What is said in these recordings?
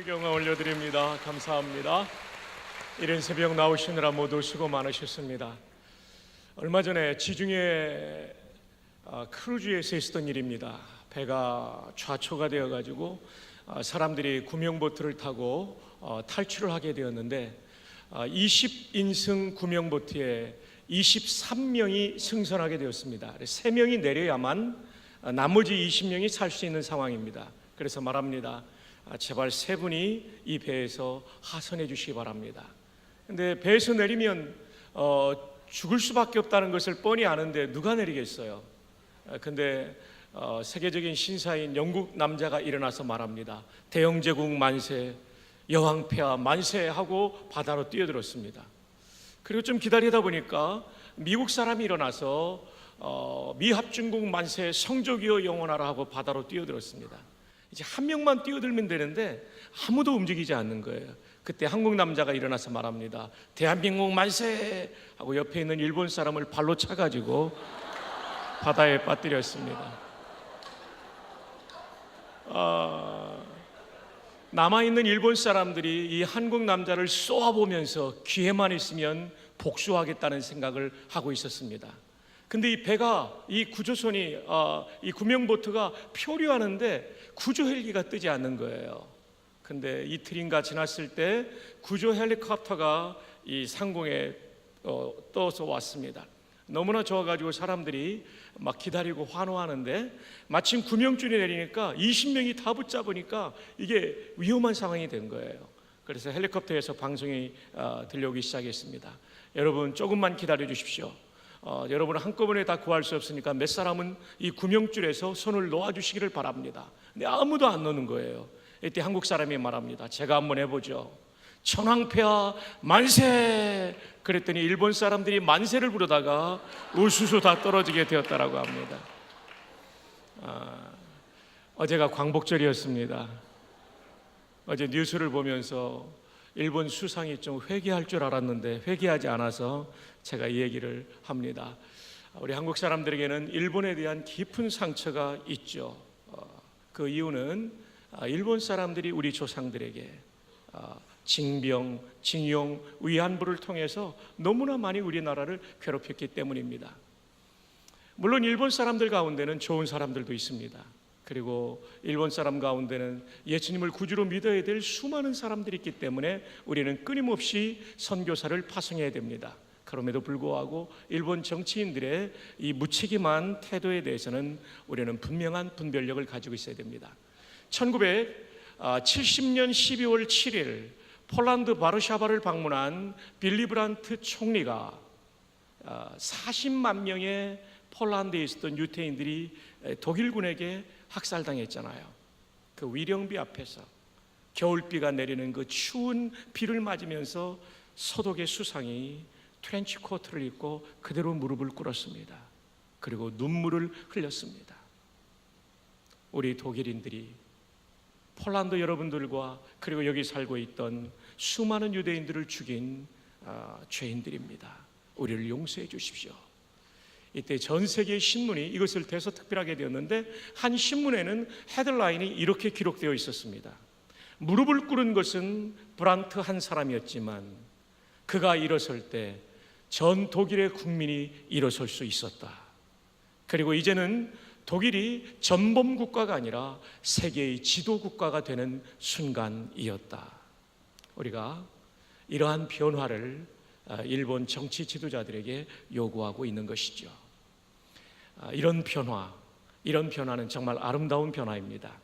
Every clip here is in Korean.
경화 올려드립니다. 감사합니다. 이른 새벽 나오시느라 모두 수고 많으셨습니다. 얼마 전에 지중해 크루즈에서 있었던 일입니다. 배가 좌초가 되어가지고 사람들이 구명보트를 타고 탈출을 하게 되었는데 20인승 구명보트에 23명이 승선하게 되었습니다. 3명이 내려야만 나머지 20명이 살 수 있는 상황입니다. 그래서 말합니다. 제발 3분이 이 배에서 하선해 주시기 바랍니다. 근데 배에서 내리면 죽을 수밖에 없다는 것을 뻔히 아는데 누가 내리겠어요? 근데 세계적인 신사인 영국 남자가 일어나서 말합니다. 대영제국 만세, 여왕폐하 만세 하고 바다로 뛰어들었습니다. 그리고 좀 기다리다 보니까 미국 사람이 일어나서 미합중국 만세, 성조기여 영원하라 하고 바다로 뛰어들었습니다. 이제 한 명만 뛰어들면 되는데 아무도 움직이지 않는 거예요. 그때 한국 남자가 일어나서 말합니다. 대한민국 만세 하고 옆에 있는 일본 사람을 발로 차가지고 바다에 빠뜨렸습니다. 남아있는 일본 사람들이 이 한국 남자를 쏘아보면서 기회만 있으면 복수하겠다는 생각을 하고 있었습니다. 근데 이 배가, 이 구조선이, 이 구명보트가 표류하는데 구조 헬기가 뜨지 않는 거예요. 근데 이틀인가 지났을 때 구조 헬리콥터가 이 상공에 떠서 왔습니다. 너무나 좋아가지고 사람들이 막 기다리고 환호하는데 마침 구명줄이 내리니까 20명이 다 붙잡으니까 이게 위험한 상황이 된 거예요. 그래서 헬리콥터에서 방송이 들려오기 시작했습니다. 여러분 조금만 기다려 주십시오. 여러분은 한꺼번에 다 구할 수 없으니까 몇 사람은 이 구명줄에서 손을 놓아주시기를 바랍니다. 근데 아무도 안 놓는 거예요. 이때 한국 사람이 말합니다. 제가 한번 해보죠. 천황폐하 만세! 그랬더니 일본 사람들이 만세를 부르다가 우수수 다 떨어지게 되었다라고 합니다. 어제가 광복절이었습니다. 어제 뉴스를 보면서 일본 수상이 좀 회개할 줄 알았는데 회개하지 않아서 제가 이 얘기를 합니다. 우리 한국 사람들에게는 일본에 대한 깊은 상처가 있죠. 그 이유는 일본 사람들이 우리 조상들에게 징병, 징용, 위안부를 통해서 너무나 많이 우리나라를 괴롭혔기 때문입니다. 물론 일본 사람들 가운데는 좋은 사람들도 있습니다. 그리고 일본 사람 가운데는 예수님을 구주로 믿어야 될 수많은 사람들이 있기 때문에 우리는 끊임없이 선교사를 파송해야 됩니다. 그럼에도 불구하고 일본 정치인들의 이 무책임한 태도에 대해서는 우리는 분명한 분별력을 가지고 있어야 됩니다. 1970년 12월 7일 폴란드 바르샤바를 방문한 빌리 브란트 총리가 40만 명의 폴란드에 있었던 유태인들이 독일군에게 학살당했잖아요. 그 위령비 앞에서 겨울비가 내리는 그 추운 비를 맞으면서 소독의 수상이 트렌치 코트를 입고 그대로 무릎을 꿇었습니다. 그리고 눈물을 흘렸습니다. 우리 독일인들이 폴란드 여러분들과 그리고 여기 살고 있던 수많은 유대인들을 죽인 죄인들입니다. 우리를 용서해 주십시오. 이때 전 세계의 신문이 이것을 대서특필하게 되었는데 한 신문에는 헤드라인이 이렇게 기록되어 있었습니다. 무릎을 꿇은 것은 브란트 한 사람이었지만 그가 일어설 때 전 독일의 국민이 일어설 수 있었다. 그리고 이제는 독일이 전범 국가가 아니라 세계의 지도 국가가 되는 순간이었다. 우리가 이러한 변화를 일본 정치 지도자들에게 요구하고 있는 것이죠. 이런 변화는 정말 아름다운 변화입니다.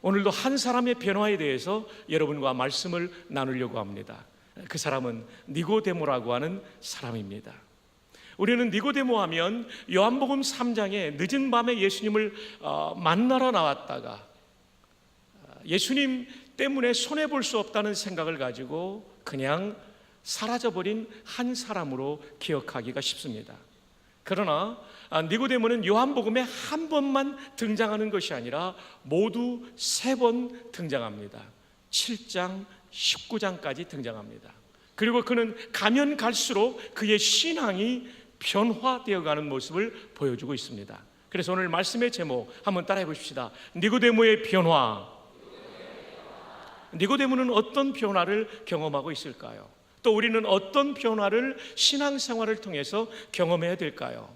오늘도 한 사람의 변화에 대해서 여러분과 말씀을 나누려고 합니다. 그 사람은 니고데모라고 하는 사람입니다. 우리는 니고데모 하면 요한복음 3장에 늦은 밤에 예수님을 만나러 나왔다가 예수님 때문에 손해볼 수 없다는 생각을 가지고 그냥 사라져버린 한 사람으로 기억하기가 쉽습니다. 그러나 니고데모는 요한복음에 한 번만 등장하는 것이 아니라 모두 3번 등장합니다. 7장, 19장까지 등장합니다. 그리고 그는 가면 갈수록 그의 신앙이 변화되어가는 모습을 보여주고 있습니다. 그래서 오늘 말씀의 제목 한번 따라해 보십시다. 니고데모의 변화. 니고데모는 어떤 변화를 경험하고 있을까요? 또 우리는 어떤 변화를 신앙생활을 통해서 경험해야 될까요?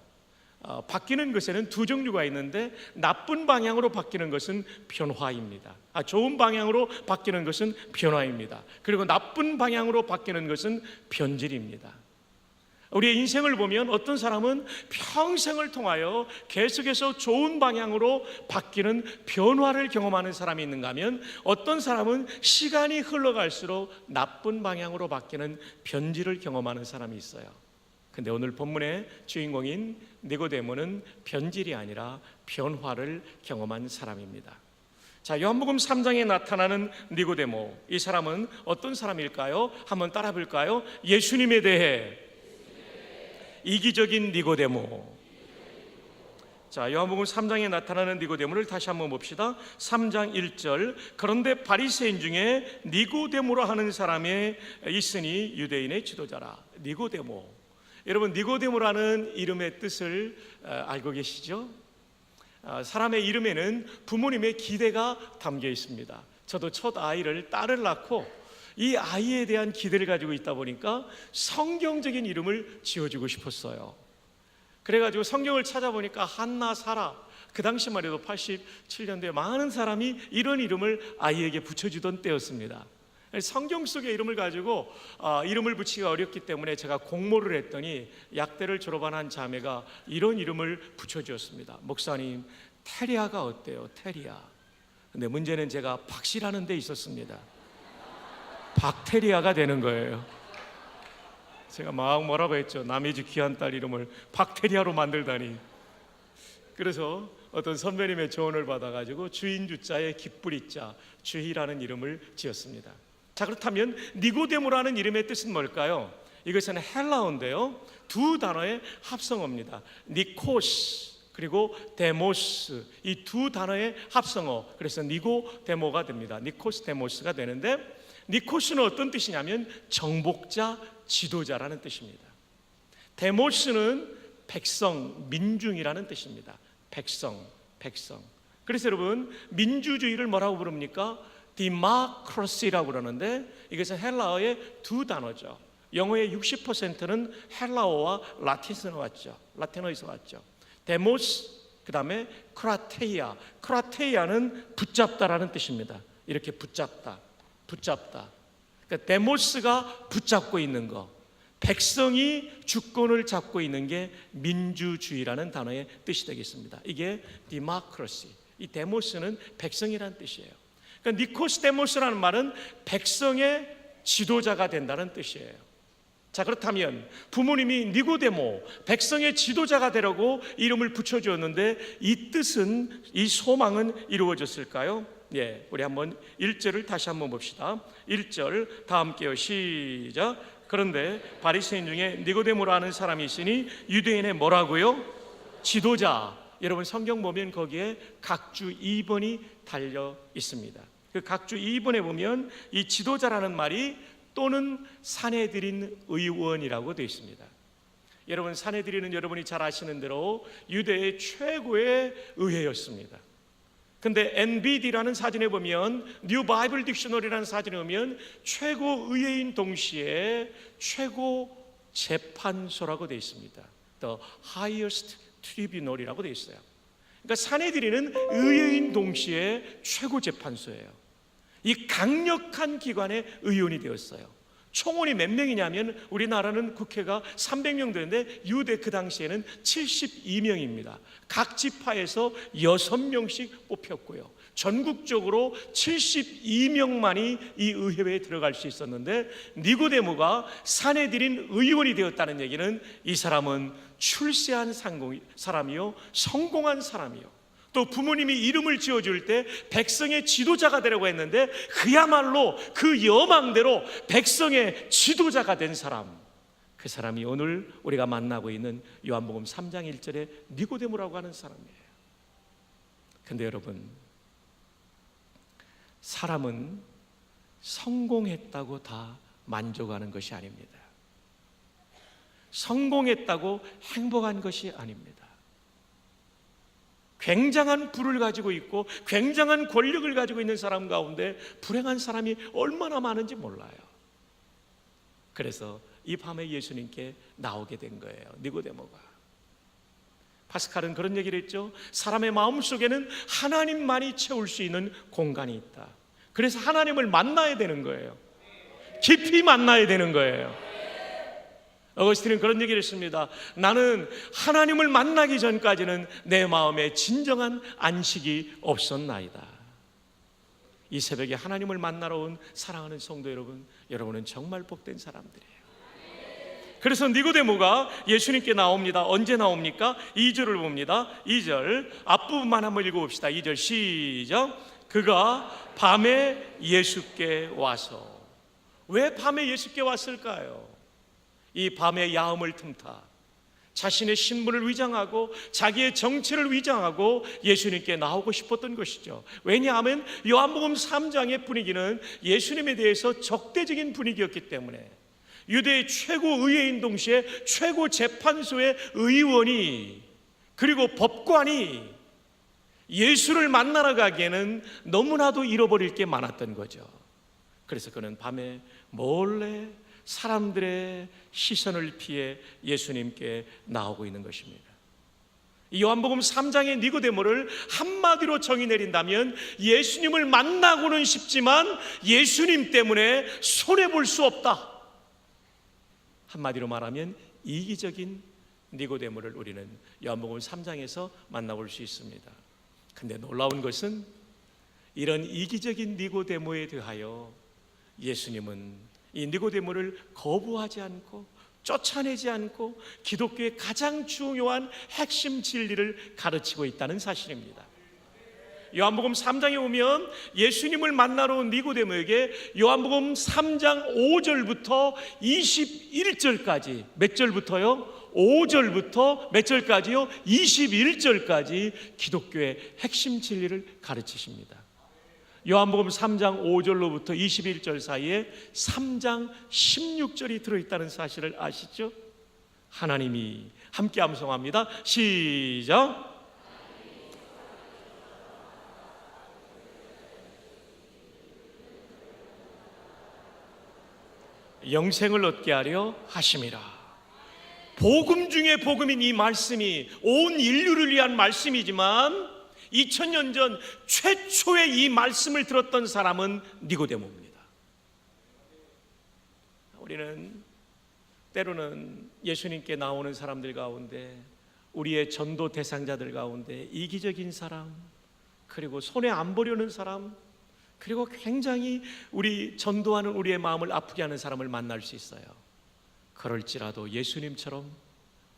바뀌는 것에는 두 종류가 있는데, 나쁜 방향으로 바뀌는 것은 변화입니다. 좋은 방향으로 바뀌는 것은 변화입니다. 그리고 나쁜 방향으로 바뀌는 것은 변질입니다. 우리의 인생을 보면 어떤 사람은 평생을 통하여 계속해서 좋은 방향으로 바뀌는 변화를 경험하는 사람이 있는가 하면, 어떤 사람은 시간이 흘러갈수록 나쁜 방향으로 바뀌는 변질을 경험하는 사람이 있어요. 근데 오늘 본문의 주인공인 니고데모는 변질이 아니라 변화를 경험한 사람입니다. 자, 요한복음 3장에 나타나는 니고데모, 이 사람은 어떤 사람일까요? 한번 따라 볼까요? 예수님에 대해 이기적인 니고데모. 자, 요한복음 3장에 나타나는 니고데모를 다시 한번 봅시다. 3장 1절. 그런데 바리새인 중에 니고데모라 하는 사람이 있으니 유대인의 지도자라. 니고데모. 여러분, 니고데모라는 이름의 뜻을 알고 계시죠? 사람의 이름에는 부모님의 기대가 담겨 있습니다. 저도 첫 아이를, 딸을 낳고 이 아이에 대한 기대를 가지고 있다 보니까 성경적인 이름을 지어주고 싶었어요. 그래가지고 성경을 찾아보니까 한나, 사라, 그 당시만 해도 87년도에 많은 사람이 이런 이름을 아이에게 붙여주던 때였습니다. 성경 속의 이름을 가지고 이름을 붙이기가 어렵기 때문에 제가 공모를 했더니 약대를 졸업한 한 자매가 이런 이름을 붙여주었습니다. 목사님, 테리아가 어때요? 테리아. 근데 문제는 제가 박씨라는 데 있었습니다. 박테리아가 되는 거예요. 제가 막 뭐라고 했죠. 남의 집 귀한 딸 이름을 박테리아로 만들다니. 그래서 어떤 선배님의 조언을 받아가지고 주인 주자에 기쁘리자 주희라는 이름을 지었습니다. 자, 그렇다면 니고데모라는 이름의 뜻은 뭘까요? 이것은 헬라어인데요, 두 단어의 합성어입니다. 니코스 그리고 데모스, 이 두 단어의 합성어, 그래서 니고데모가 됩니다. 니코스 데모스가 되는데, 니코스는 어떤 뜻이냐면 정복자, 지도자라는 뜻입니다. 데모스는 백성, 민중이라는 뜻입니다. 백성. 그래서 여러분, 민주주의를 뭐라고 부릅니까? 디마크라시라고 그러는데, 이것은 헬라어의 두 단어죠. 영어의 60%는 헬라어와 라틴어에서 왔죠. 데모스, 그 다음에 크라테이아. 크라테이아는 붙잡다라는 뜻입니다. 이렇게 붙잡다. 그러니까 데모스가 붙잡고 있는 거, 백성이 주권을 잡고 있는 게 민주주의라는 단어의 뜻이 되겠습니다. 이게 디마크라시. 이 데모스는 백성이라는 뜻이에요. 그러니까 니코스데모스라는 말은 백성의 지도자가 된다는 뜻이에요. 자, 그렇다면 부모님이 니고데모, 백성의 지도자가 되려고 이름을 붙여주었는데, 이 뜻은, 이 소망은 이루어졌을까요? 예, 우리 한번 1절을 다시 한번 봅시다. 1절 다 함께요. 시작. 그런데 바리새인 중에 니고데모라는 사람이 있으니 유대인의 뭐라고요? 지도자. 여러분, 성경 보면 거기에 각주 2번이 달려 있습니다. 그 각주 2번에 보면 이 지도자라는 말이 또는 사내들인 의원이라고 되어 있습니다. 여러분, 사내들인은 여러분이 잘 아시는 대로 유대의 최고의 의회였습니다. 근데 NBD라는 사진에 보면, 뉴 바이블 딕셔너리라는 사진에 보면 최고 의회인 동시에 최고 재판소라고 되어 있습니다. The highest tribunal이라고 되어 있어요. 그러니까 사내들이는 의회인 동시에 최고 재판소예요. 이 강력한 기관의 의원이 되었어요. 총원이 몇 명이냐면, 우리나라는 국회가 300명 되는데 유대 그 당시에는 72명입니다. 각 지파에서 6명씩 뽑혔고요. 전국적으로 72명만이 이 의회에 들어갈 수 있었는데, 니고데모가 사내들인 의원이 되었다는 얘기는 이 사람은 출세한 사람이요, 성공한 사람이요, 또 부모님이 이름을 지어줄 때 백성의 지도자가 되려고 했는데, 그야말로 그 여망대로 백성의 지도자가 된 사람, 그 사람이 오늘 우리가 만나고 있는 요한복음 3장 1절에 니고데모라고 하는 사람이에요. 근데 여러분, 사람은 성공했다고 다 만족하는 것이 아닙니다. 성공했다고 행복한 것이 아닙니다. 굉장한 부를 가지고 있고 굉장한 권력을 가지고 있는 사람 가운데 불행한 사람이 얼마나 많은지 몰라요. 그래서 이 밤에 예수님께 나오게 된 거예요, 니고데모가. 파스칼은 그런 얘기를 했죠. 사람의 마음속에는 하나님만이 채울 수 있는 공간이 있다. 그래서 하나님을 만나야 되는 거예요. 깊이 만나야 되는 거예요. 어거스틴은 그런 얘기를 했습니다. 나는 하나님을 만나기 전까지는 내 마음에 진정한 안식이 없었나이다. 이 새벽에 하나님을 만나러 온 사랑하는 성도 여러분, 여러분은 정말 복된 사람들이에요. 그래서 니고데모가 예수님께 나옵니다. 언제 나옵니까? 2절을 봅니다. 2절 앞부분만 한번 읽어봅시다. 2절 시작. 그가 밤에 예수께 와서. 왜 밤에 예수께 왔을까요? 이 밤의 야음을 틈타 자신의 신분을 위장하고 자기의 정체를 위장하고 예수님께 나오고 싶었던 것이죠. 왜냐하면 요한복음 3장의 분위기는 예수님에 대해서 적대적인 분위기였기 때문에 유대의 최고 의회인 동시에 최고 재판소의 의원이 그리고 법관이 예수를 만나러 가기에는 너무나도 잃어버릴 게 많았던 거죠. 그래서 그는 밤에 몰래 사람들의 시선을 피해 예수님께 나오고 있는 것입니다. 이 요한복음 3장의 니고데모를 한마디로 정의 내린다면 예수님을 만나고는 싶지만 예수님 때문에 손해볼 수 없다. 한마디로 말하면 이기적인 니고데모를 우리는 요한복음 3장에서 만나볼 수 있습니다. 근데 놀라운 것은 이런 이기적인 니고데모에 대하여 예수님은 이 니고데모를 거부하지 않고 쫓아내지 않고 기독교의 가장 중요한 핵심 진리를 가르치고 있다는 사실입니다. 요한복음 3장에 오면 예수님을 만나러 온 니고데모에게 요한복음 3장 5절부터 21절까지 몇 절부터요? 5절부터 몇 절까지요? 21절까지 기독교의 핵심 진리를 가르치십니다. 요한복음 3장 5절로부터 21절 사이에 3장 16절이 들어있다는 사실을 아시죠? 하나님이 함께 암송합니다. 시작. 영생을 얻게 하려 하심이라. 복음 중에 복음인 이 말씀이 온 인류를 위한 말씀이지만 2000년 전 최초의 이 말씀을 들었던 사람은 니고데모입니다. 우리는 때로는 예수님께 나오는 사람들 가운데 우리의 전도 대상자들 가운데 이기적인 사람, 그리고 손에 안 보려는 사람, 그리고 굉장히 우리 전도하는 우리의 마음을 아프게 하는 사람을 만날 수 있어요. 그럴지라도 예수님처럼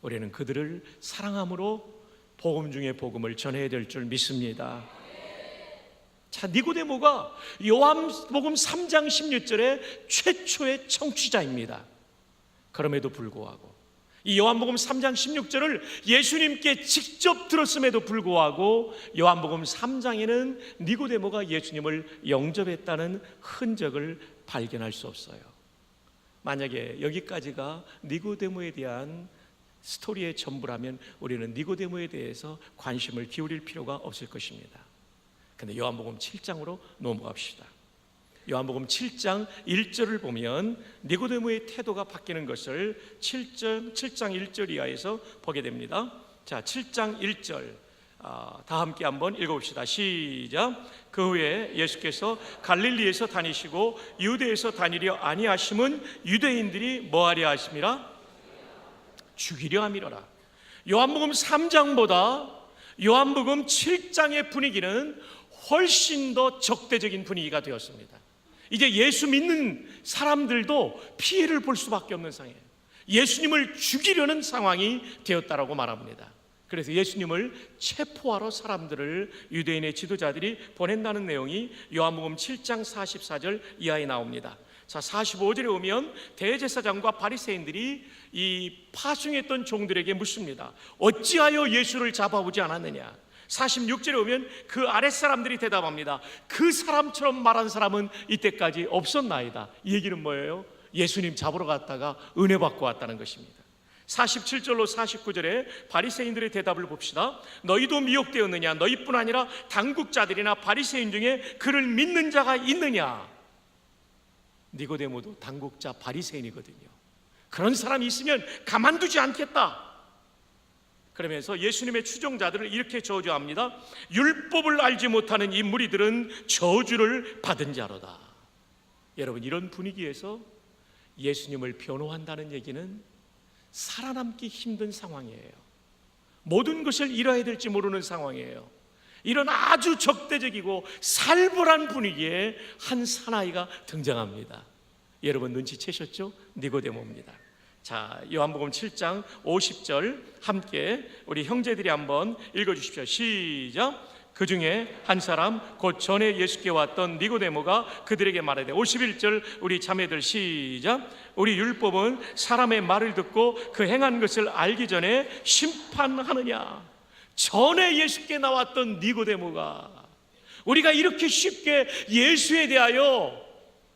우리는 그들을 사랑함으로 복음 중에 복음을 전해야 될 줄 믿습니다. 자, 니고데모가 요한복음 3장 16절에 최초의 청취자입니다. 그럼에도 불구하고 이 요한복음 3장 16절을 예수님께 직접 들었음에도 불구하고 요한복음 3장에는 니고데모가 예수님을 영접했다는 흔적을 발견할 수 없어요. 만약에 여기까지가 니고데모에 대한 스토리의 전부라면 우리는 니고데모에 대해서 관심을 기울일 필요가 없을 것입니다. 그런데 요한복음 7장으로 넘어갑시다. 요한복음 7장 1절을 보면 니고데모의 태도가 바뀌는 것을 7장 1절 이하에서 보게 됩니다. 자, 7장 1절 다 함께 한번 읽어봅시다. 시작. 그 후에 예수께서 갈릴리에서 다니시고 유대에서 다니려 아니하심은 유대인들이 뭐하려 하심이라? 죽이려 함이로라. 요한복음 3장보다 요한복음 7장의 분위기는 훨씬 더 적대적인 분위기가 되었습니다. 이제 예수 믿는 사람들도 피해를 볼 수밖에 없는 상황이에요. 예수님을 죽이려는 상황이 되었다라고 말합니다. 그래서 예수님을 체포하러 사람들을 유대인의 지도자들이 보낸다는 내용이 요한복음 7장 44절 이하에 나옵니다. 자, 45절에 오면 대제사장과 바리새인들이 이 파송했던 종들에게 묻습니다. 어찌하여 예수를 잡아오지 않았느냐? 46절에 오면 그 아랫사람들이 대답합니다. 그 사람처럼 말한 사람은 이때까지 없었나이다. 이 얘기는 뭐예요? 예수님 잡으러 갔다가 은혜 받고 왔다는 것입니다. 47절로 49절에 바리새인들의 대답을 봅시다. 너희도 미혹되었느냐? 너희뿐 아니라 당국자들이나 바리새인 중에 그를 믿는 자가 있느냐? 니고데모도 당국자 바리새인이거든요. 그런 사람이 있으면 가만두지 않겠다. 그러면서 예수님의 추종자들을 이렇게 저주합니다. 율법을 알지 못하는 이 무리들은 저주를 받은 자로다. 여러분, 이런 분위기에서 예수님을 변호한다는 얘기는 살아남기 힘든 상황이에요. 모든 것을 잃어야 될지 모르는 상황이에요. 이런 아주 적대적이고 살벌한 분위기에 한 사나이가 등장합니다. 여러분 눈치채셨죠? 니고데모입니다. 자, 요한복음 7장 50절 함께 우리 형제들이 한번 읽어주십시오. 시작. 그 중에 한 사람 곧 전에 예수께 왔던 니고데모가 그들에게 말하되 51절 우리 자매들 시작. 우리 율법은 사람의 말을 듣고 그 행한 것을 알기 전에 심판하느냐. 전에 예수께 나왔던 니고데모가 우리가 이렇게 쉽게 예수에 대하여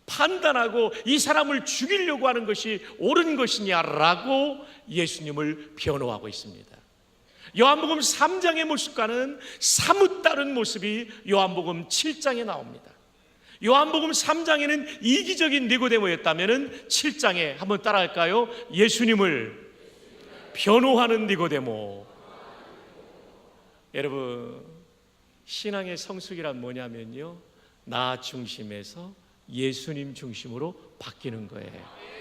판단하고 이 사람을 죽이려고 하는 것이 옳은 것이냐라고 예수님을 변호하고 있습니다. 요한복음 3장의 모습과는 사뭇 다른 모습이 요한복음 7장에 나옵니다. 요한복음 3장에는 이기적인 니고데모였다면 7장에 한번 따라할까요? 예수님을 변호하는 니고데모. 여러분, 신앙의 성숙이란 뭐냐면요, 나 중심에서 예수님 중심으로 바뀌는 거예요.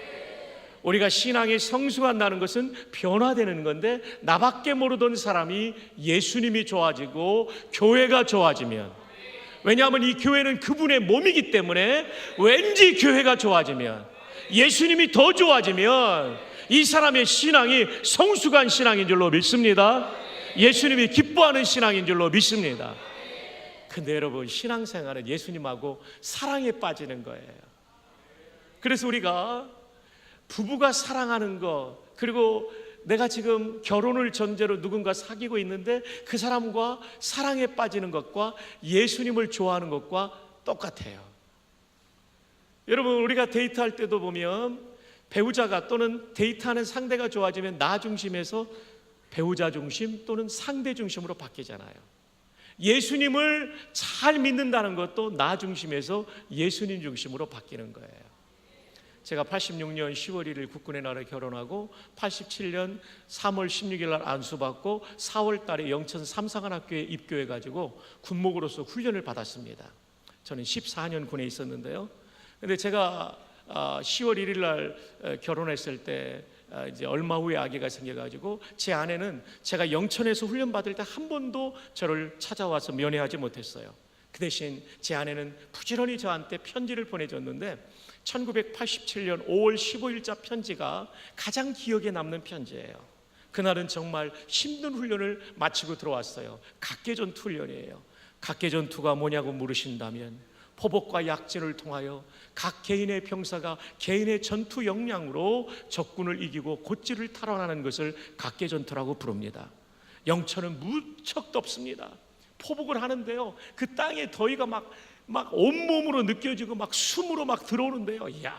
우리가 신앙이 성숙한다는 것은 변화되는 건데, 나밖에 모르던 사람이 예수님이 좋아지고 교회가 좋아지면, 왜냐하면 이 교회는 그분의 몸이기 때문에 왠지 교회가 좋아지면, 예수님이 더 좋아지면 이 사람의 신앙이 성숙한 신앙인 줄로 믿습니다. 예수님이 기뻐하는 신앙인 줄로 믿습니다. 근데 여러분, 신앙생활은 예수님하고 사랑에 빠지는 거예요. 그래서 우리가 부부가 사랑하는 것, 그리고 내가 지금 결혼을 전제로 누군가 사귀고 있는데 그 사람과 사랑에 빠지는 것과 예수님을 좋아하는 것과 똑같아요. 여러분, 우리가 데이트할 때도 보면 배우자가 또는 데이트하는 상대가 좋아지면 나 중심에서 배우자 중심 또는 상대 중심으로 바뀌잖아요. 예수님을 잘 믿는다는 것도 나 중심에서 예수님 중심으로 바뀌는 거예요. 제가 86년 10월 1일 국군의 날에 결혼하고 87년 3월 16일 날 안수받고 4월 달에 영천 삼상한학교에 입교해가지고 군목으로서 훈련을 받았습니다. 저는 14년 군에 있었는데요. 근데 제가 10월 1일 날 결혼했을 때 이제 얼마 후에 아기가 생겨가지고 제 아내는 제가 영천에서 훈련 받을 때 한 번도 저를 찾아와서 면회하지 못했어요. 그 대신 제 아내는 부지런히 저한테 편지를 보내줬는데 1987년 5월 15일자 편지가 가장 기억에 남는 편지예요. 그날은 정말 힘든 훈련을 마치고 들어왔어요. 각계전투 훈련이에요. 각계전투가 뭐냐고 물으신다면 포복과 약진을 통하여 각 개인의 병사가 개인의 전투 역량으로 적군을 이기고 고지를 탈환하는 것을 각계전투라고 부릅니다. 영천은 무척 덥습니다. 포복을 하는데요, 그 땅에 더위가 막 온몸으로 느껴지고 막 숨으로 막 들어오는데요. 이야,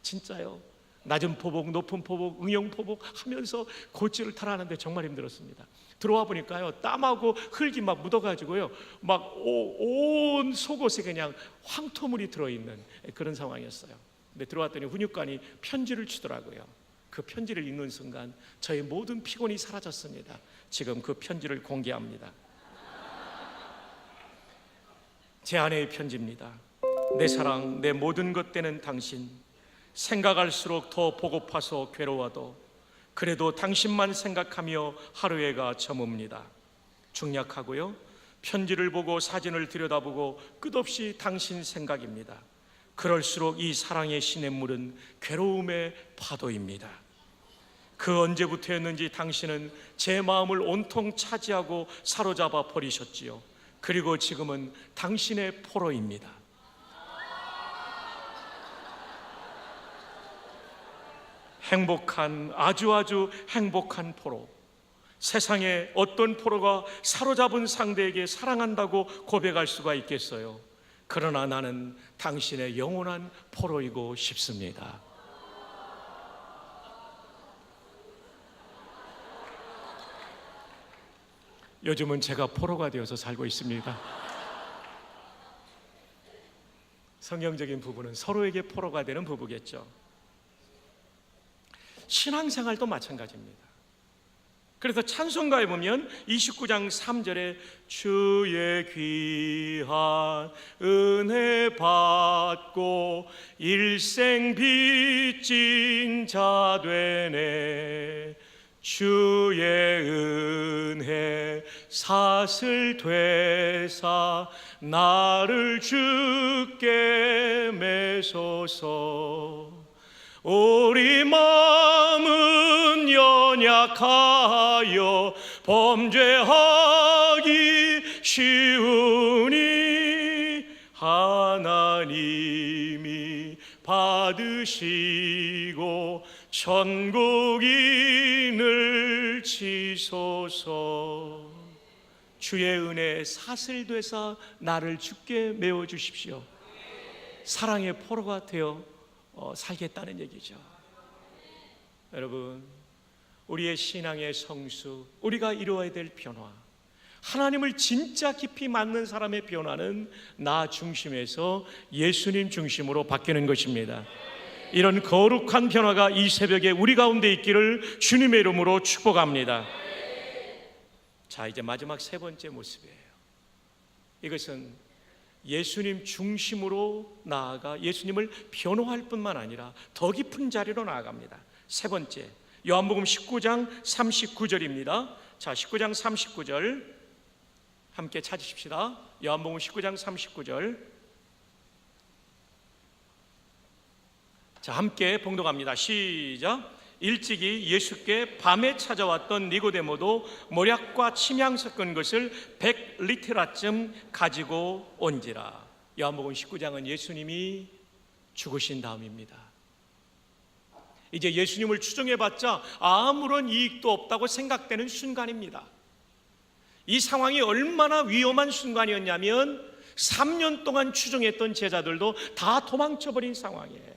진짜요. 낮은 포복, 높은 포복, 응용포복 하면서 고지를 탈환하는데 정말 힘들었습니다. 들어와 보니까요, 땀하고 흙이 막 묻어가지고요, 막 온 속옷에 그냥 황토물이 들어있는 그런 상황이었어요. 근데 들어왔더니 훈육관이 편지를 주더라고요. 그 편지를 읽는 순간 저의 모든 피곤이 사라졌습니다. 지금 그 편지를 공개합니다. 제 아내의 편지입니다. 내 사랑, 내 모든 것 되는 당신, 생각할수록 더 보고파서 괴로워도 그래도 당신만 생각하며 하루해가 저뭅니다. 중약하고요, 편지를 보고 사진을 들여다보고 끝없이 당신 생각입니다. 그럴수록 이 사랑의 시냇물은 괴로움의 파도입니다. 그 언제부터였는지 당신은 제 마음을 온통 차지하고 사로잡아 버리셨지요. 그리고 지금은 당신의 포로입니다. 행복한, 아주 행복한 포로. 세상에 어떤 포로가 사로잡은 상대에게 사랑한다고 고백할 수가 있겠어요? 그러나 나는 당신의 영원한 포로이고 싶습니다. 요즘은 제가 포로가 되어서 살고 있습니다. 성경적인 부부는 서로에게 포로가 되는 부부겠죠. 신앙생활도 마찬가지입니다. 그래서 찬송가에 보면 29장 3절에 주의 귀한 은혜 받고 일생 빚진 자 되네, 주의 은혜 사슬 되사 나를 주께 매소서. 우리 마음은 연약하여 범죄하기 쉬우니 하나님이 받으시고 천국인을 치소서. 주의 은혜에 사슬되사 나를 주께 메워 주십시오. 사랑의 포로가 되어 살겠다는 얘기죠. 여러분, 우리의 신앙의 성수, 우리가 이루어야 될 변화, 하나님을 진짜 깊이 맞는 사람의 변화는 나 중심에서 예수님 중심으로 바뀌는 것입니다. 이런 거룩한 변화가 이 새벽에 우리 가운데 있기를 주님의 이름으로 축복합니다. 자, 이제 마지막 세 번째 모습이에요. 이것은 예수님 중심으로 나아가 예수님을 변호할 뿐만 아니라 더 깊은 자리로 나아갑니다. 세 번째, 요한복음 19장 39절입니다. 자, 19장 39절 함께 찾으십시다. 요한복음 19장 39절. 자, 함께 봉독합니다. 시작. 일찍이 예수께 밤에 찾아왔던 니고데모도 모략과 침향 섞은 것을 100리트라쯤 가지고 온지라. 요한복음 19장은 예수님이 죽으신 다음입니다. 이제 예수님을 추정해봤자 아무런 이익도 없다고 생각되는 순간입니다. 이 상황이 얼마나 위험한 순간이었냐면 3년 동안 추정했던 제자들도 다 도망쳐버린 상황이에요.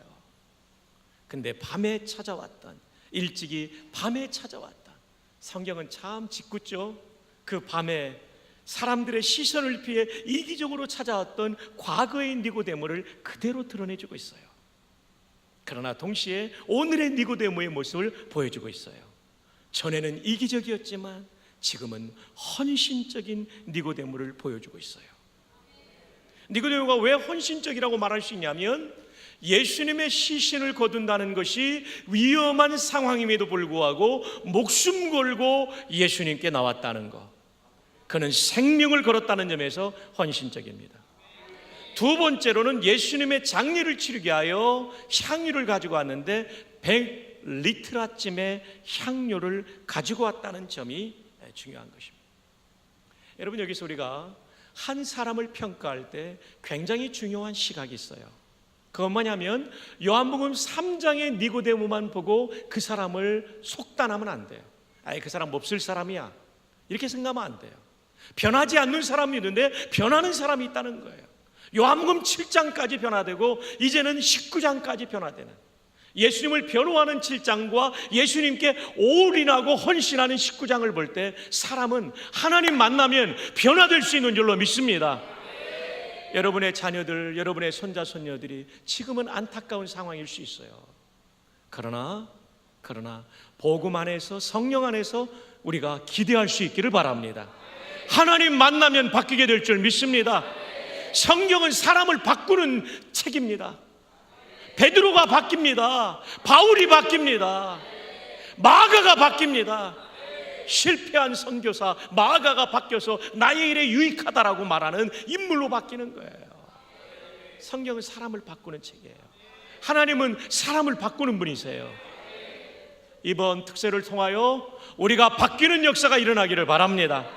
근데 밤에 찾아왔던, 일찍이 밤에 찾아왔다. 성경은 참 짓궂죠. 그 밤에 사람들의 시선을 피해 이기적으로 찾아왔던 과거의 니고데모를 그대로 드러내주고 있어요. 그러나 동시에 오늘의 니고데모의 모습을 보여주고 있어요. 전에는 이기적이었지만 지금은 헌신적인 니고데모를 보여주고 있어요. 니고데모가 왜 헌신적이라고 말할 수 있냐면 예수님의 시신을 거둔다는 것이 위험한 상황임에도 불구하고 목숨 걸고 예수님께 나왔다는 것, 그는 생명을 걸었다는 점에서 헌신적입니다. 두 번째로는 예수님의 장례를 치르게 하여 향유를 가지고 왔는데 100리트라쯤의 향료를 가지고 왔다는 점이 중요한 것입니다. 여러분, 여기서 우리가 한 사람을 평가할 때 굉장히 중요한 시각이 있어요. 그건 뭐냐면 요한복음 3장의 니고데모만 보고 그 사람을 속단하면 안 돼요. 아이, 그 사람 몹쓸 사람이야, 이렇게 생각하면 안 돼요. 변하지 않는 사람이 있는데 변하는 사람이 있다는 거예요. 요한복음 7장까지 변화되고 이제는 19장까지 변화되는, 예수님을 변호하는 7장과 예수님께 올인하고 헌신하는 19장을 볼 때 사람은 하나님 만나면 변화될 수 있는 줄로 믿습니다. 여러분의 자녀들, 여러분의 손자 손녀들이 지금은 안타까운 상황일 수 있어요. 그러나 복음 안에서, 성령 안에서 우리가 기대할 수 있기를 바랍니다. 하나님 만나면 바뀌게 될 줄 믿습니다. 성경은 사람을 바꾸는 책입니다. 베드로가 바뀝니다. 바울이 바뀝니다. 마가가 바뀝니다. 실패한 선교사 마가가 바뀌어서 나의 일에 유익하다라고 말하는 인물로 바뀌는 거예요. 성경은 사람을 바꾸는 책이에요. 하나님은 사람을 바꾸는 분이세요. 이번 특세를 통하여 우리가 바뀌는 역사가 일어나기를 바랍니다.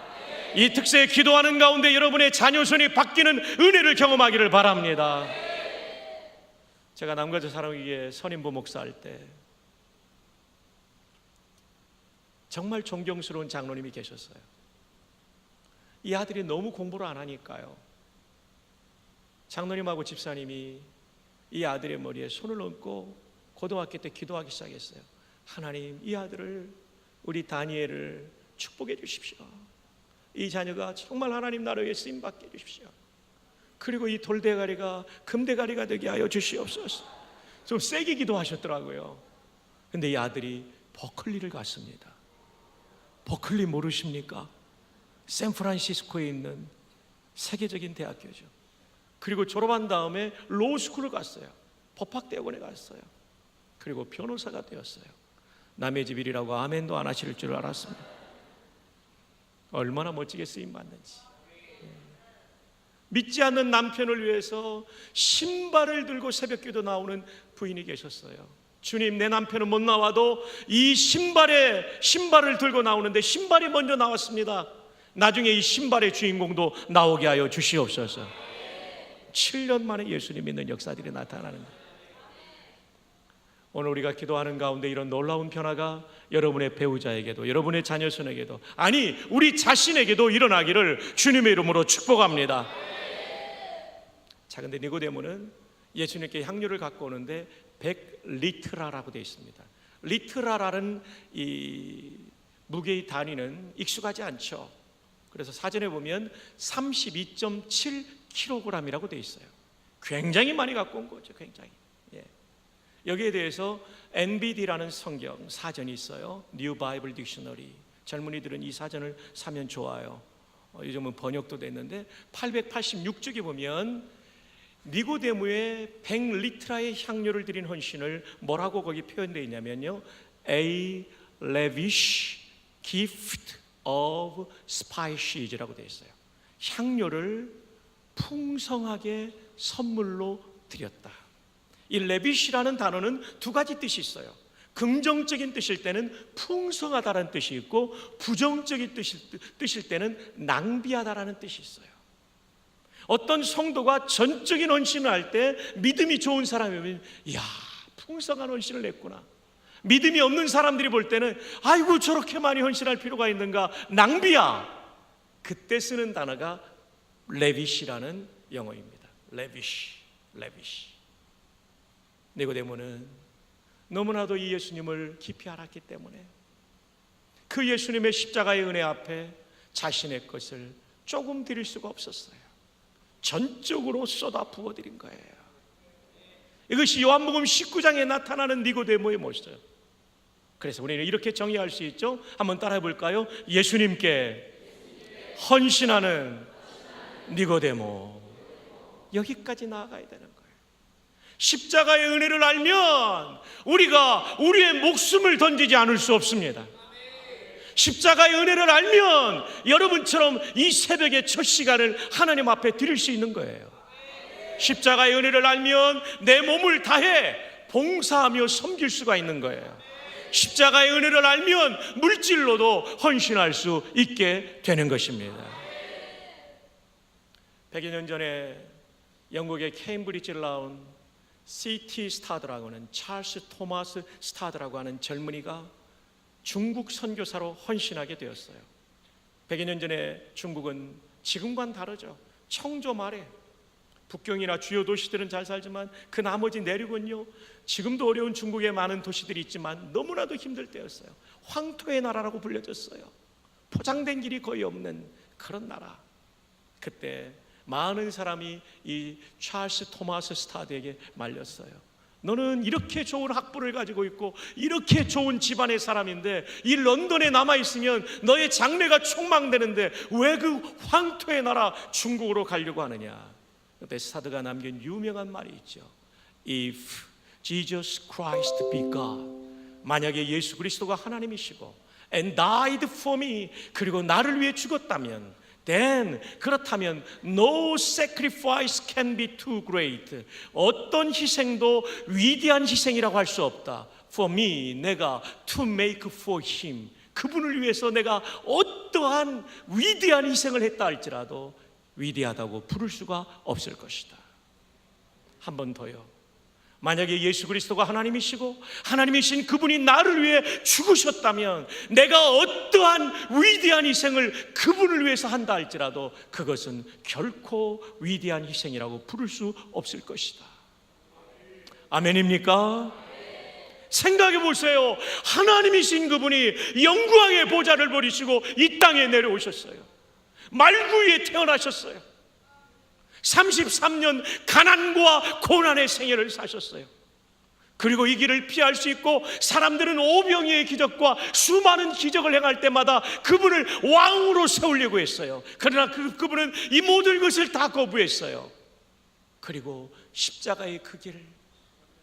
이 특세에 기도하는 가운데 여러분의 자녀손이 바뀌는 은혜를 경험하기를 바랍니다. 제가 남가주 사랑교회 선임부 목사할 때 정말 존경스러운 장로님이 계셨어요. 이 아들이 너무 공부를 안 하니까요, 장로님하고 집사님이 이 아들의 머리에 손을 얹고 고등학교 때 기도하기 시작했어요. 하나님, 이 아들을, 우리 다니엘을 축복해 주십시오. 이 자녀가 정말 하나님 나라에 위해 쓰임받게 해주십시오. 그리고 이 돌대가리가 금대가리가 되게 하여 주시옵소서. 좀 세게 기도하셨더라고요. 근데 이 아들이 버클리를 갔습니다. 버클리 모르십니까? 샌프란시스코에 있는 세계적인 대학교죠. 그리고 졸업한 다음에 로스쿨을 갔어요. 법학대학원에 갔어요. 그리고 변호사가 되었어요. 남의 집 일이라고 아멘도 안 하실 줄 알았습니다. 얼마나 멋지게 쓰임받는지. 믿지 않는 남편을 위해서 신발을 들고 새벽기도 나오는 부인이 계셨어요. 주님, 내 남편은 못 나와도 이 신발을 들고 나오는데 신발이 먼저 나왔습니다. 나중에 이 신발의 주인공도 나오게 하여 주시옵소서. 7년 만에 예수님 믿는 역사들이 나타나는 거예요. 오늘 우리가 기도하는 가운데 이런 놀라운 변화가 여러분의 배우자에게도, 여러분의 자녀손에게도, 아니 우리 자신에게도 일어나기를 주님의 이름으로 축복합니다. 자, 근데 니고데모는 예수님께 향료를 갖고 오는데 100리트라라고 되어 있습니다. 리트라라는 이 무게의 단위는 익숙하지 않죠. 그래서 사전에 보면 32.7kg이라고 되어 있어요. 굉장히 많이 갖고 온 거죠. 굉장히. 여기에 대해서 NBD라는 성경 사전이 있어요. New Bible Dictionary. 젊은이들은 이 사전을 사면 좋아요. 요즘은 번역도 됐는데 886쪽에 보면 니고데모의 100리트라의 향료를 드린 헌신을 뭐라고 거기 표현되어 있냐면요, A lavish gift of spices라고 되어 있어요. 향료를 풍성하게 선물로 드렸다. 이 레빗이라는 단어는 두 가지 뜻이 있어요. 긍정적인 뜻일 때는 풍성하다라는 뜻이 있고, 부정적인 뜻일 때는 낭비하다라는 뜻이 있어요. 어떤 성도가 전적인 헌신을 할 때 믿음이 좋은 사람이면 이야, 풍성한 헌신을 냈구나. 믿음이 없는 사람들이 볼 때는 아이고 저렇게 많이 헌신할 필요가 있는가, 낭비야. 그때 쓰는 단어가 레빗이라는 영어입니다. 레빗. 니고데모는 너무나도 이 예수님을 깊이 알았기 때문에 그 예수님의 십자가의 은혜 앞에 자신의 것을 조금 드릴 수가 없었어요. 전적으로 쏟아 부어드린 거예요. 이것이 요한복음 19장에 나타나는 니고데모의 모습이에요. 그래서 우리는 이렇게 정의할 수 있죠. 한번 따라해 볼까요? 예수님께 헌신하는 니고데모. 여기까지 나아가야 되는 거예요. 십자가의 은혜를 알면 우리가 우리의 목숨을 던지지 않을 수 없습니다. 십자가의 은혜를 알면 여러분처럼 이 새벽의 첫 시간을 하나님 앞에 드릴 수 있는 거예요. 십자가의 은혜를 알면 내 몸을 다해 봉사하며 섬길 수가 있는 거예요. 십자가의 은혜를 알면 물질로도 헌신할 수 있게 되는 것입니다. 100여 년 전에 영국의 케임브리지를 나온 C.T. 스타드라고 하는, 찰스 토마스 스타드라고 하는 젊은이가 중국 선교사로 헌신하게 되었어요. 100여 년 전에 중국은 지금과는 다르죠. 청조 말에 북경이나 주요 도시들은 잘 살지만 그 나머지 내륙은요, 지금도 어려운 중국의 많은 도시들이 있지만 너무나도 힘들 때였어요. 황토의 나라라고 불려졌어요. 포장된 길이 거의 없는 그런 나라. 그때 많은 사람이 이 찰스 토마스 스타드에게 말렸어요. 너는 이렇게 좋은 학부를 가지고 있고 이렇게 좋은 집안의 사람인데 이 런던에 남아있으면 너의 장래가 촉망되는데 왜 그 황토의 나라 중국으로 가려고 하느냐. 그때 스타드가 남긴 유명한 말이 있죠. If Jesus Christ be God, 만약에 예수 그리스도가 하나님이시고 and died for me, 그리고 나를 위해 죽었다면, then, 그렇다면 no sacrifice can be too great, 어떤 희생도 위대한 희생이라고 할 수 없다. For me, 내가 to make for him, 그분을 위해서 내가 어떠한 위대한 희생을 했다 할지라도 위대하다고 부를 수가 없을 것이다. 한 번 더요. 만약에 예수 그리스도가 하나님이시고 하나님이신 그분이 나를 위해 죽으셨다면 내가 어떠한 위대한 희생을 그분을 위해서 한다 할지라도 그것은 결코 위대한 희생이라고 부를 수 없을 것이다. 아멘입니까? 생각해 보세요. 하나님이신 그분이 영광의 보좌를 버리시고 이 땅에 내려오셨어요. 말구유에 태어나셨어요. 33년 가난과 고난의 생애를 사셨어요. 그리고 이 길을 피할 수 있고 사람들은 오병이의 기적과 수많은 기적을 행할 때마다 그분을 왕으로 세우려고 했어요. 그러나 그분은 이 모든 것을 다 거부했어요. 그리고 십자가의 그 길을,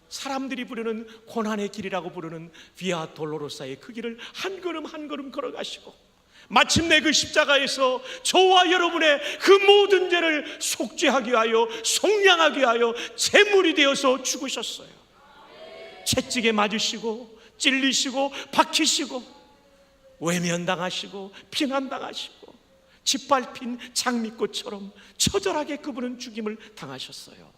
사람들이 부르는 고난의 길이라고 부르는 비아 돌로로사의 그 길을 한 걸음 한 걸음 걸어가시고 마침내 그 십자가에서 저와 여러분의 그 모든 죄를 속죄하기 위하여, 속량하기 위하여 제물이 되어서 죽으셨어요. 채찍에 맞으시고 찔리시고 박히시고 외면당하시고 비난당하시고 짓밟힌 장미꽃처럼 처절하게 그분은 죽임을 당하셨어요.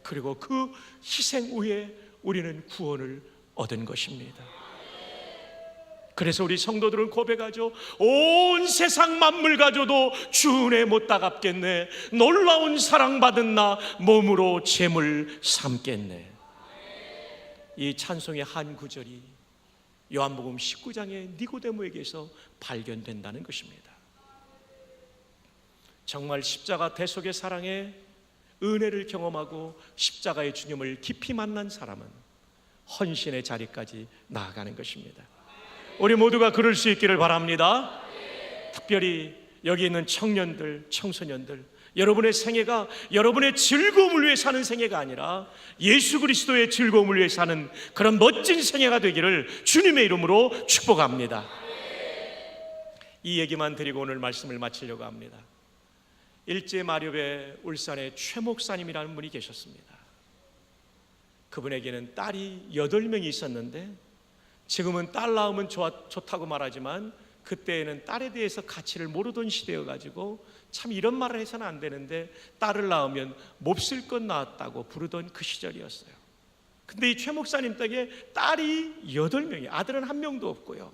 그리고 그 희생 후에 우리는 구원을 얻은 것입니다. 그래서 우리 성도들은 고백하죠. 온 세상 만물 가져도 주 은혜 못 다 갚겠네. 놀라운 사랑받은 나 몸으로 제물 삼겠네. 이 찬송의 한 구절이 요한복음 19장의 니고데모에게서 발견된다는 것입니다. 정말 십자가 대속의 사랑에 은혜를 경험하고 십자가의 주님을 깊이 만난 사람은 헌신의 자리까지 나아가는 것입니다. 우리 모두가 그럴 수 있기를 바랍니다. 특별히 여기 있는 청년들, 청소년들, 여러분의 생애가 여러분의 즐거움을 위해 사는 생애가 아니라 예수 그리스도의 즐거움을 위해 사는 그런 멋진 생애가 되기를 주님의 이름으로 축복합니다. 이 얘기만 드리고 오늘 말씀을 마치려고 합니다. 일제 마렵에 울산에 최 목사님이라는 분이 계셨습니다. 그분에게는 딸이 8명이 있었는데 지금은 딸 낳으면 좋다고 말하지만 그때에는 딸에 대해서 가치를 모르던 시대여가지고 참 이런 말을 해서는 안 되는데 딸을 낳으면 몹쓸 것 낳았다고 부르던 그 시절이었어요. 근데 이 최 목사님 댁에 딸이 8명이, 아들은 1명도 없고요.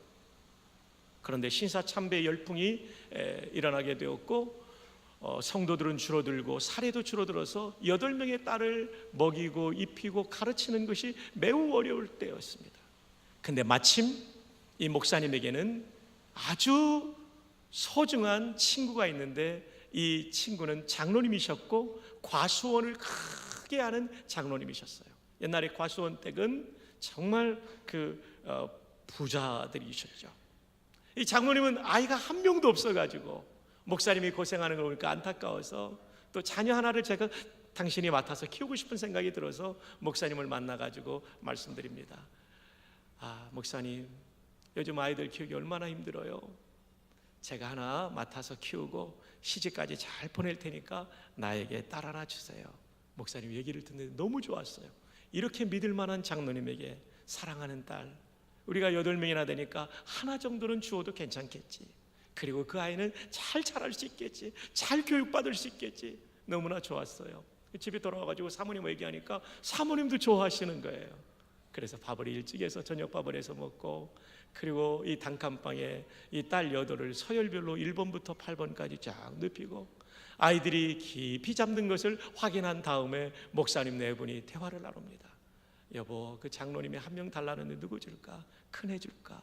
그런데 신사참배 열풍이 일어나게 되었고 성도들은 줄어들고 사례도 줄어들어서 8명의 딸을 먹이고 입히고 가르치는 것이 매우 어려울 때였습니다. 근데 마침 이 목사님에게는 아주 소중한 친구가 있는데 이 친구는 장로님이셨고 과수원을 크게 하는 장로님이셨어요. 옛날에 과수원 댁은 정말 부자들이셨죠. 이 장로님은 아이가 1명도 없어가지고 목사님이 고생하는 걸 보니까 안타까워서 또 자녀 하나를 제가 당신이 맡아서 키우고 싶은 생각이 들어서 목사님을 만나가지고 말씀드립니다. 목사님, 요즘 아이들 키우기 얼마나 힘들어요. 제가 하나 맡아서 키우고 시집까지 잘 보낼 테니까 나에게 딸 하나 주세요. 목사님 얘기를 듣는데 너무 좋았어요. 이렇게 믿을 만한 장로님에게 사랑하는 딸, 우리가 8명이나 되니까 하나 정도는 주어도 괜찮겠지. 그리고 그 아이는 잘 자랄 수 있겠지, 잘 교육받을 수 있겠지. 너무나 좋았어요. 집에 돌아와가지고 사모님 얘기하니까 사모님도 좋아하시는 거예요. 그래서 밥을 일찍 해서 저녁밥을 해서 먹고, 그리고 이 단칸방에 이 딸 8을 서열별로 1번부터 8번까지 쫙 눕히고 아이들이 깊이 잠든 것을 확인한 다음에 목사님 4분이 대화를 나눕니다. 여보, 그 장로님이 1명 달라는데 누구 줄까? 큰애 줄까?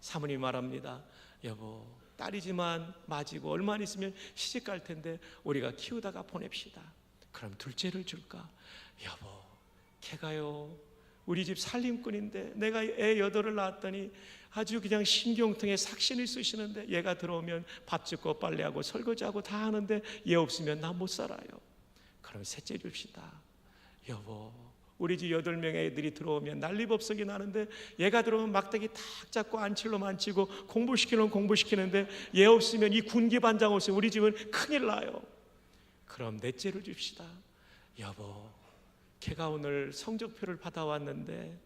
사모님이 말합니다. 여보, 딸이지만 맞이고 얼마 안 있으면 시집 갈 텐데 우리가 키우다가 보냅시다. 그럼 둘째를 줄까? 여보, 걔가요 우리 집 살림꾼인데 내가 애 8을 낳았더니 아주 그냥 신경통에 삭신을 쓰시는데 얘가 들어오면 밥 짓고 빨래하고 설거지하고 다 하는데 얘 없으면 나 못 살아요. 그럼 셋째 줍시다. 여보, 우리 집 8명의 애들이 들어오면 난리법석이 나는데 얘가 들어오면 막대기 탁 잡고 안칠로 만치고 공부시키는 공부시키는데 얘 없으면 이 군기반장 없으면 우리 집은 큰일 나요. 그럼 넷째를 줍시다. 여보, 걔가 오늘 성적표를 받아왔는데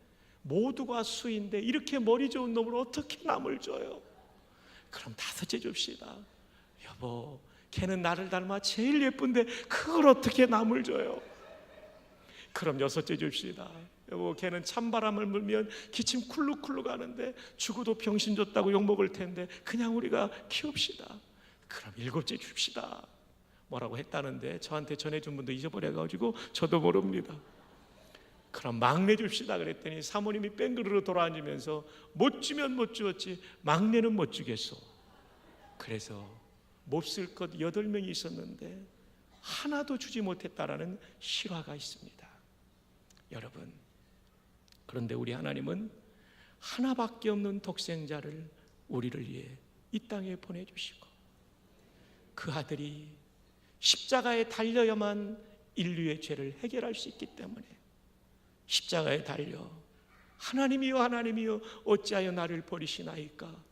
모두가 수인데 이렇게 머리 좋은 놈을 어떻게 남을 줘요? 그럼 5째 줍시다. 여보, 걔는 나를 닮아 제일 예쁜데 그걸 어떻게 남을 줘요? 그럼 6째 줍시다. 여보, 걔는 찬바람을 불면 기침 쿨룩쿨룩 하는데 죽어도 병신 줬다고 욕먹을 텐데 그냥 우리가 키웁시다. 그럼 7째 줍시다. 뭐라고 했다는데 저한테 전해준 분도 잊어버려가지고 저도 모릅니다. 그럼 막내 줍시다 그랬더니 사모님이 뺑그르르 돌아앉으면서 못 주면 못 주었지 막내는 못 주겠소. 그래서 몹쓸 것 8명이 있었는데 하나도 주지 못했다라는 실화가 있습니다. 여러분, 그런데 우리 하나님은 하나밖에 없는 독생자를 우리를 위해 이 땅에 보내주시고 그 아들이 십자가에 달려야만 인류의 죄를 해결할 수 있기 때문에 십자가에 달려 하나님이여 하나님이여 어찌하여 나를 버리시나이까,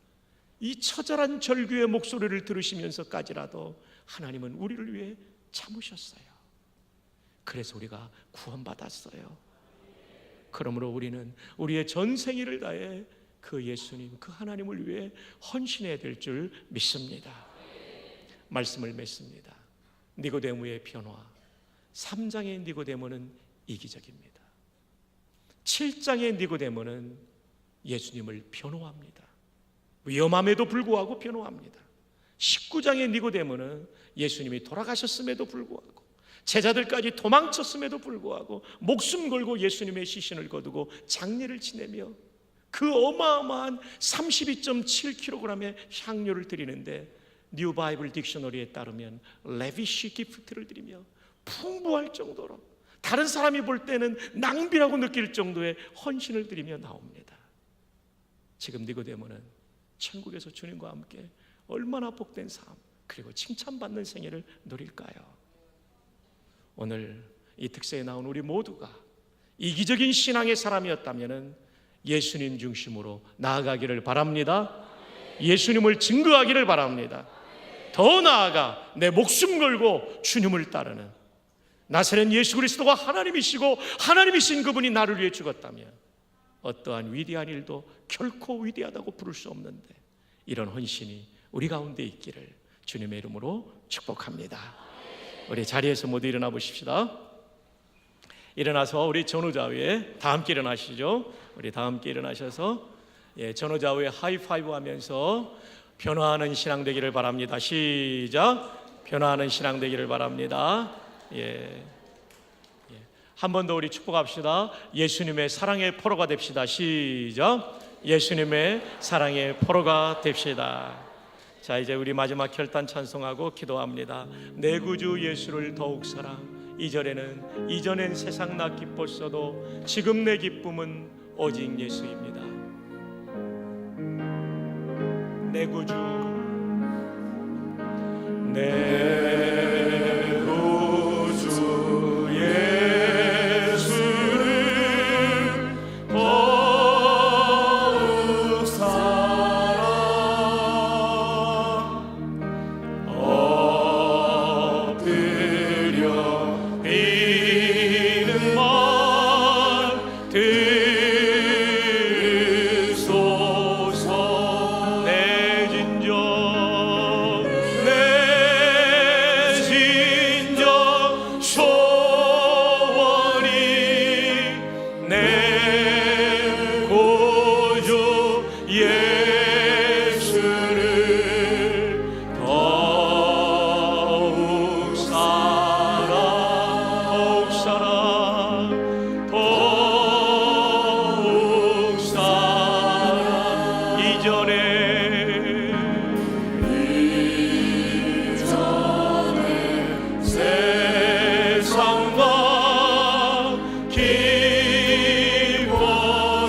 이 처절한 절규의 목소리를 들으시면서까지라도 하나님은 우리를 위해 참으셨어요. 그래서 우리가 구원받았어요. 그러므로 우리는 우리의 전생일을 다해 그 예수님, 그 하나님을 위해 헌신해야 될 줄 믿습니다. 말씀을 맺습니다. 니고데모의 변화. 3장의 니고데모는 이기적입니다. 7장의 니고데모는 예수님을 변호합니다. 위험함에도 불구하고 변호합니다. 19장의 니고데모는 예수님이 돌아가셨음에도 불구하고 제자들까지 도망쳤음에도 불구하고 목숨 걸고 예수님의 시신을 거두고 장례를 지내며 그 어마어마한 32.7kg의 향료를 드리는데 뉴 바이블 딕셔너리에 따르면 레비시 기프트를 드리며 풍부할 정도로 다른 사람이 볼 때는 낭비라고 느낄 정도의 헌신을 드리며 나옵니다. 지금 니고데모는 천국에서 주님과 함께 얼마나 복된 삶 그리고 칭찬받는 생애를 누릴까요? 오늘 이 특세에 나온 우리 모두가 이기적인 신앙의 사람이었다면 예수님 중심으로 나아가기를 바랍니다. 예수님을 증거하기를 바랍니다. 더 나아가 내 목숨 걸고 주님을 따르는 나사렛 예수 그리스도가 하나님이시고 하나님이신 그분이 나를 위해 죽었다면 어떠한 위대한 일도 결코 위대하다고 부를 수 없는데 이런 헌신이 우리 가운데 있기를 주님의 이름으로 축복합니다. 우리 자리에서 모두 일어나 보십시다. 일어나서 우리 전후좌우에 다 함께 일어나시죠. 우리 다 함께 일어나셔서 전후좌우에 하이파이브 하면서 변화하는 신앙 되기를 바랍니다. 시작. 변화하는 신앙 되기를 바랍니다. 한 번 더 우리 축복합시다. 예수님의 사랑의 포로가 됩시다. 시작. 예수님의 사랑의 포로가 됩시다. 자, 이제 우리 마지막 결단 찬송하고 기도합니다. 내 구주 예수를 더욱 사랑. 2절에는 이전엔 세상 나 기뻤어도 지금 내 기쁨은 오직 예수입니다. 내 구주 내 구주 예수를 더욱 사랑. 엎드려 비는 말 들으소서. 내 진정 소원이 내 구주 예수를 더욱 사랑, 더욱 사랑, 더욱 사랑. 이전에 세상과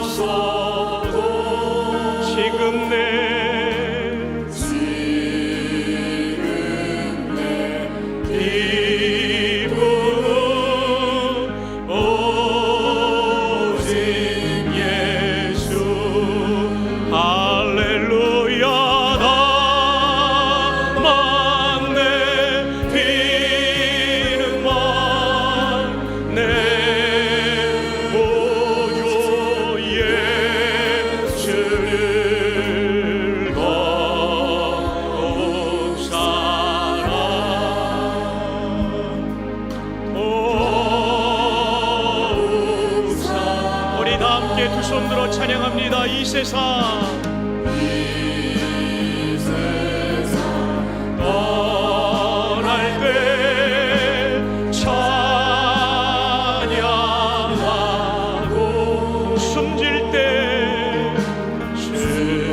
기뻤어도 지금 내 기쁨은 오직 예수. 할렐루야. 나만 내 비는 말 내 구주 예수를 더욱 사랑, 더욱 사랑. 우리 다 함께 두 손 들어 찬양합니다. 이 세상 떠날 때 찬양하고 숨질 때 하나님의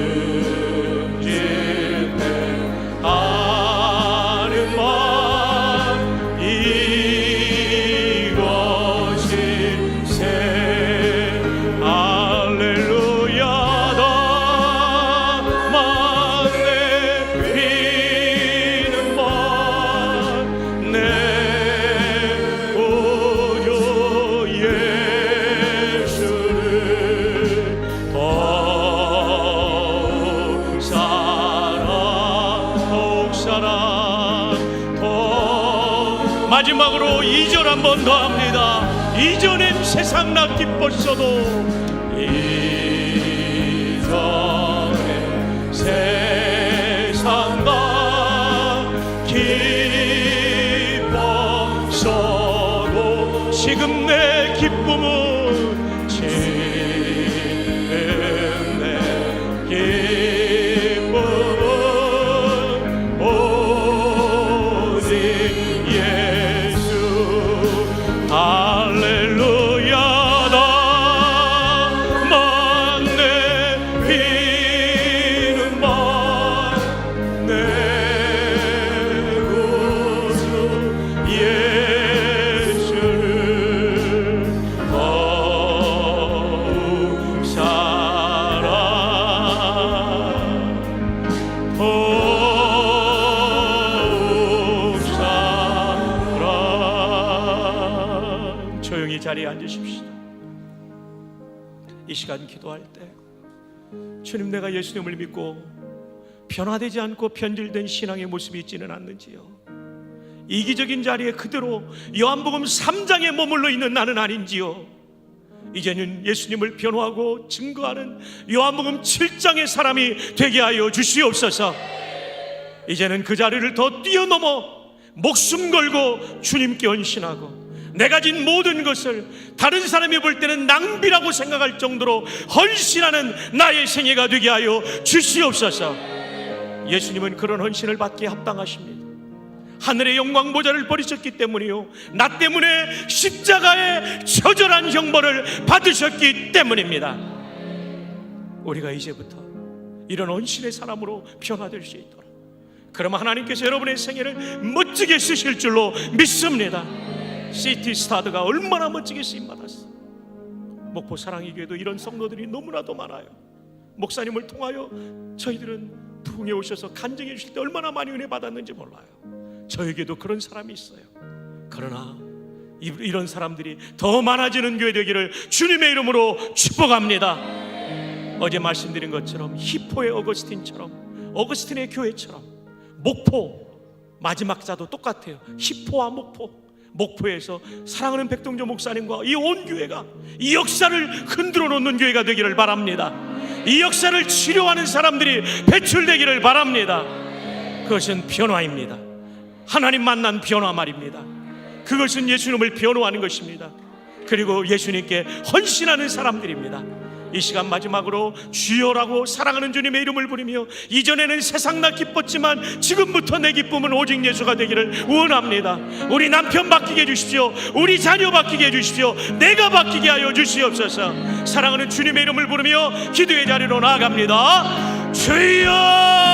마지막으로 2절 한 번 더 합니다. 이전엔 세상 나 기뻤어도 이전엔 세상 나 기뻤어도 지금 내 기쁨은 지금 내 기쁨은 오직 예수. 할렐루야. 나만 내비는 만 내 구주 예수를 더욱 사랑 더욱 사랑. 조용히 자리에 앉으십시다. 이 시간 기도할 때 주님, 내가 예수님을 믿고 변화되지 않고 변질된 신앙의 모습이 있지는 않는지요? 이기적인 자리에 그대로 요한복음 3장에 머물러 있는 나는 아닌지요? 이제는 예수님을 변호하고 증거하는 요한복음 7장의 사람이 되게 하여 주시옵소서. 이제는 그 자리를 더 뛰어넘어 목숨 걸고 주님께 헌신하고 내 가진 모든 것을 다른 사람이 볼 때는 낭비라고 생각할 정도로 헌신하는 나의 생애가 되게 하여 주시옵소서. 예수님은 그런 헌신을 받기에 합당하십니다. 하늘의 영광 보좌를 버리셨기 때문이요, 나 때문에 십자가의 처절한 형벌을 받으셨기 때문입니다. 우리가 이제부터 이런 헌신의 사람으로 변화될 수 있도록, 그러면 하나님께서 여러분의 생애를 멋지게 쓰실 줄로 믿습니다. 시티 스타드가 얼마나 멋지게 쓰임받았어. 목포 사랑의교회도 이런 성도들이 너무나도 많아요. 목사님을 통하여 저희들은 부흥에 오셔서 간증해 주실 때 얼마나 많이 은혜 받았는지 몰라요. 저에게도 그런 사람이 있어요. 그러나 이런 사람들이 더 많아지는 교회 되기를 주님의 이름으로 축복합니다. 어제 말씀드린 것처럼 히포의 어거스틴처럼, 어거스틴의 교회처럼 목포 마지막 자도 똑같아요. 히포와 목포에서 사랑하는 백동조 목사님과 이 온 교회가 이 역사를 흔들어 놓는 교회가 되기를 바랍니다. 이 역사를 치료하는 사람들이 배출되기를 바랍니다. 그것은 변화입니다. 하나님 만난 변화 말입니다. 그것은 예수님을 변호하는 것입니다. 그리고 예수님께 헌신하는 사람들입니다. 이 시간 마지막으로 주여라고 사랑하는 주님의 이름을 부르며, 이전에는 세상 나 기뻤지만 지금부터 내 기쁨은 오직 예수가 되기를 원합니다. 우리 남편 바뀌게 해주십시오. 우리 자녀 바뀌게 해주십시오. 내가 바뀌게 하여 주시옵소서. 사랑하는 주님의 이름을 부르며 기도의 자리로 나아갑니다. 주여!